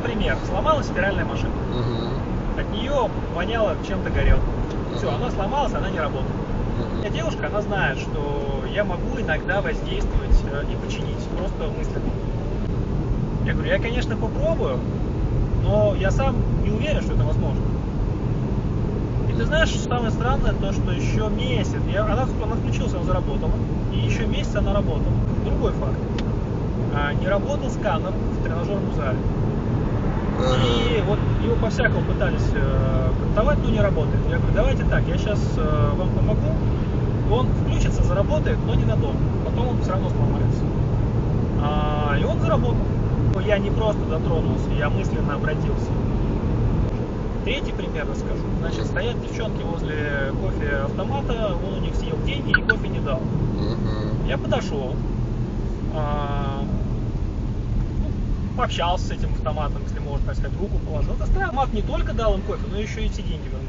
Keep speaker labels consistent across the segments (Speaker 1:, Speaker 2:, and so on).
Speaker 1: например, сломалась стиральная машина.
Speaker 2: Угу.
Speaker 1: От нее воняло чем-то горелым. Все,
Speaker 2: Ага.
Speaker 1: она сломалась, она не работает.
Speaker 2: Угу.
Speaker 1: Девушка, она знает, что я могу иногда воздействовать и починить, просто мысленно. Я говорю, я, конечно, попробую, но я сам не уверен, что это возможно. И ты знаешь, самое странное, то, что еще месяц, она включилась, она заработала, и еще месяц она работала. Другой факт. Не работал сканер в тренажерном зале. И вот его по-всякому пытались кантовать, но не работает. Я говорю, давайте так, я сейчас вам помогу. Он включится, заработает, но ненадолго. Потом он все равно сломается. И он заработал. Я не просто дотронулся, я мысленно обратился. Третий пример расскажу. Значит, стоят девчонки возле кофе-автомата, он у них съел деньги и кофе не дал. Я подошел, пообщался с этим автоматом, если можно так сказать, руку положил. Автомат не только дал им кофе, но еще и все деньги вернул.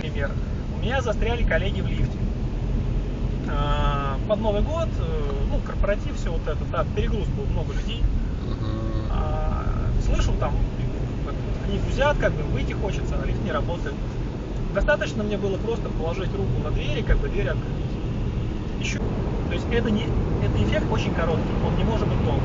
Speaker 1: Пример. У меня застряли коллеги в лифте. Под Новый год, корпоратив, все вот это, там перегруз был, много людей. Слышу, там они гузят, как бы выйти хочется, а лифт не работает. Достаточно мне было просто положить руку на двери, как бы дверь открыть. Еще. То есть это эффект очень короткий, он не может быть долгим.